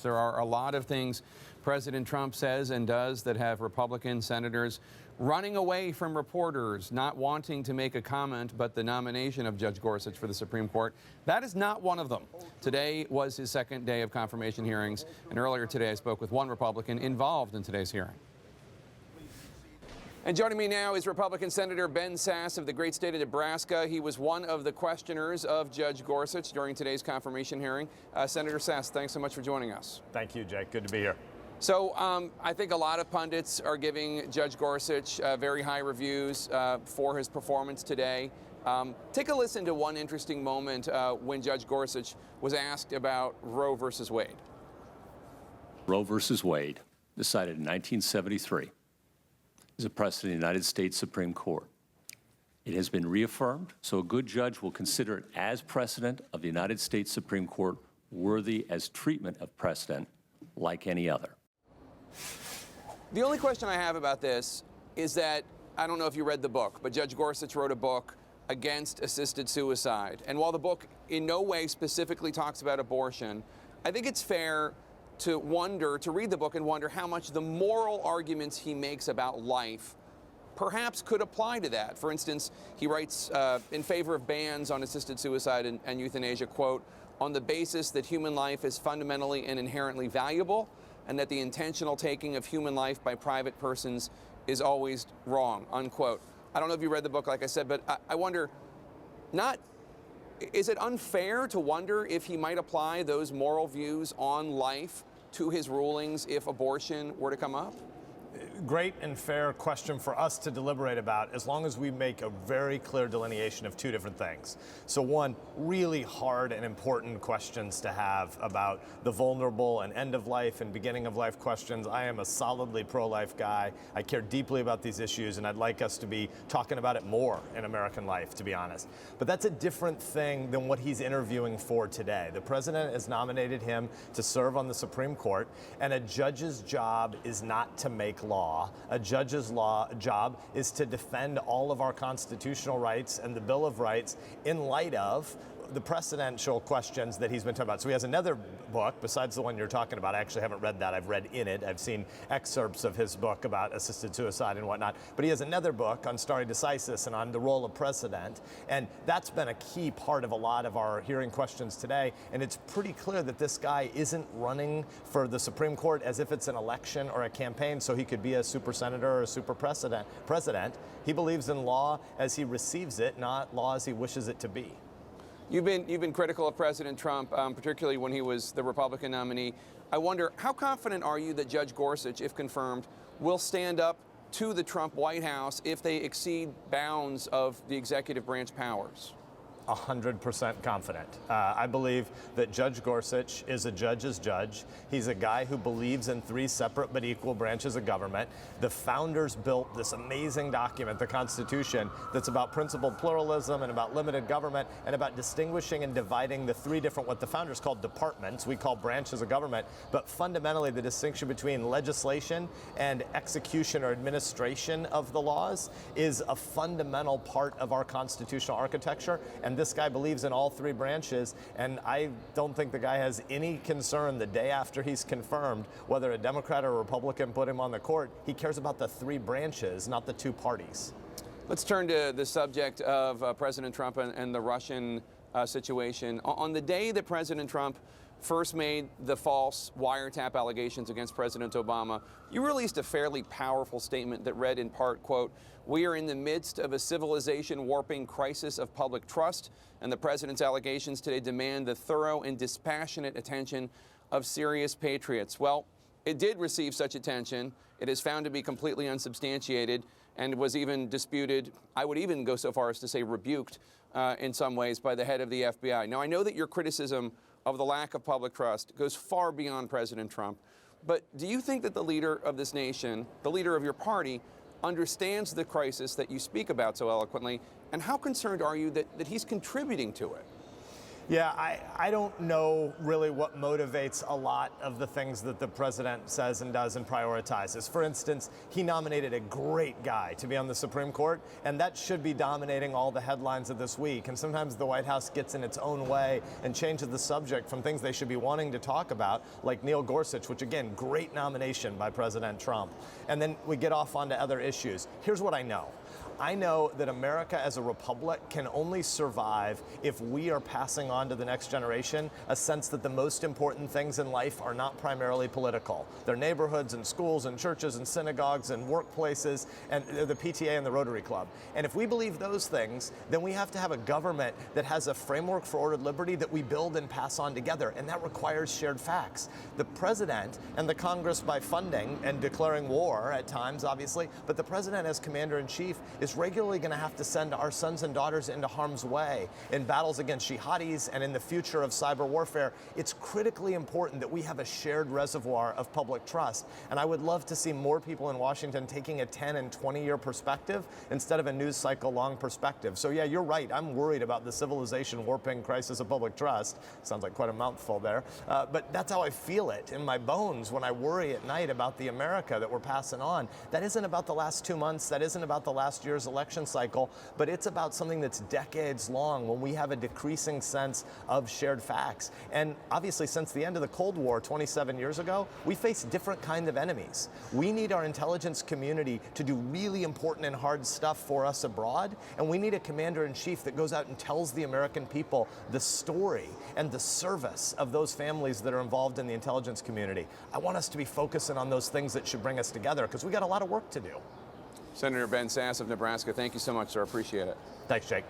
There are a lot of things President Trump says and does that have Republican senators running away from reporters, not wanting to make a comment, but the nomination of Judge Gorsuch for the Supreme Court, that is not one of them. Today was his second day of confirmation hearings, and earlier today I spoke with one Republican involved in today's hearing. And joining me now is Republican Senator Ben Sasse of the great state of Nebraska. He was one of the questioners of Judge Gorsuch during today's confirmation hearing. Senator Sasse, thanks so much for joining us. Thank you, Jake. Good to be here. So I think a lot of pundits are giving Judge Gorsuch very high reviews for his performance today. Take a listen to one interesting moment when Judge Gorsuch was asked about Roe versus Wade. Roe versus Wade, decided in 1973. Is a precedent in the United States Supreme Court. It has been reaffirmed, so a good judge will consider it as precedent of the United States Supreme Court, worthy as treatment of precedent like any other. The only question I have about this is that, I don't know if you read the book, but Judge Gorsuch wrote a book against assisted suicide. And while the book in no way specifically talks about abortion, I think it's fair to read the book and wonder how much the moral arguments he makes about life perhaps could apply to that. For instance, he writes in favor of bans on assisted suicide and euthanasia, quote, on the basis that human life is fundamentally and inherently valuable and that the intentional taking of human life by private persons is always wrong, unquote. I don't know if you read the book, like I said, but I wonder, is it unfair to wonder if he might apply those moral views on life to his rulings if abortion were to come up? Great and fair question for us to deliberate about, as long as we make a very clear delineation of two different things. So one, really hard and important questions to have about the vulnerable and end of life and beginning of life questions. I am a solidly pro-life guy. I care deeply about these issues, and I'd like us to be talking about it more in American life, to be honest. But that's a different thing than what he's interviewing for today. The president has nominated him to serve on the Supreme Court, and a judge's job is not to make law. A judge's job is to defend all of our constitutional rights and the Bill of Rights in light of the precedential questions that he's been talking about. So he has another book besides the one you're talking about. I actually haven't read that. I've read in it. I've seen excerpts of his book about assisted suicide and whatnot. But he has another book on stare decisis and on the role of precedent. And that's been a key part of a lot of our hearing questions today. And it's pretty clear that this guy isn't running for the Supreme Court as if it's an election or a campaign so he could be a super senator or a super president. He believes in law as he receives it, not law as he wishes it to be. You've been critical of President Trump, particularly when he was the Republican nominee. I wonder, how confident are you that Judge Gorsuch, if confirmed, will stand up to the Trump White House if they exceed bounds of the executive branch powers? 100% confident. I believe that Judge Gorsuch is a judge's judge. He's a guy who believes in three separate but equal branches of government. The founders built this amazing document, the Constitution, that's about principled pluralism and about limited government and about distinguishing and dividing the three different, what the founders called departments, we call branches of government, but fundamentally the distinction between legislation and execution or administration of the laws is a fundamental part of our constitutional architecture. And this guy believes in all three branches, and I don't think the guy has any concern the day after he's confirmed, whether a Democrat or a Republican put him on the court. He cares about the three branches, not the two parties. Let's turn to the subject of President Trump and the Russian situation. On the day that President Trump first made the false wiretap allegations against President Obama, you released a fairly powerful statement that read in part, quote, "We are in the midst of a civilization-warping crisis of public trust, and the president's allegations today demand the thorough and dispassionate attention of serious patriots." Well, it did receive such attention. It is found to be completely unsubstantiated and was even disputed, I would even go so far as to say rebuked in some ways by the head of the FBI. Now, I know that your criticism of the lack of public trust goes far beyond President Trump, but do you think that the leader of this nation, the leader of your party, understands the crisis that you speak about so eloquently, and how concerned are you that he's contributing to it? Yeah, I don't know really what motivates a lot of the things that the president says and does and prioritizes. For instance, he nominated a great guy to be on the Supreme Court, and that should be dominating all the headlines of this week. And sometimes the White House gets in its own way and changes the subject from things they should be wanting to talk about, like Neil Gorsuch, which again, great nomination by President Trump. And then we get off onto other issues. Here's what I know. I know that America as a republic can only survive if we are passing on to the next generation a sense that the most important things in life are not primarily political. They're neighborhoods and schools and churches and synagogues and workplaces and the PTA and the Rotary Club. And if we believe those things, then we have to have a government that has a framework for ordered liberty that we build and pass on together, and that requires shared facts. The president and the Congress, by funding and declaring war at times, obviously, but the president as commander-in-chief is regularly going to have to send our sons and daughters into harm's way in battles against jihadis and in the future of cyber warfare. It's critically important that we have a shared reservoir of public trust. And I would love to see more people in Washington taking a 10 and 20-year perspective instead of a news cycle long perspective. So yeah, you're right. I'm worried about the civilization warping crisis of public trust. Sounds like quite a mouthful there. But that's how I feel it in my bones when I worry at night about the America that we're passing on. That isn't about the last 2 months. That isn't about the last year's election cycle, but it's about something that's decades long when we have a decreasing sense of shared facts. And obviously, since the end of the Cold War 27 years ago, we face different kind of enemies. We need our intelligence community to do really important and hard stuff for us abroad, and we need a commander-in-chief that goes out and tells the American people the story and the service of those families that are involved in the intelligence community. I want us to be focusing on those things that should bring us together, because we got a lot of work to do. Senator Ben Sasse of Nebraska, thank you so much, sir. Appreciate it. Thanks, Jake.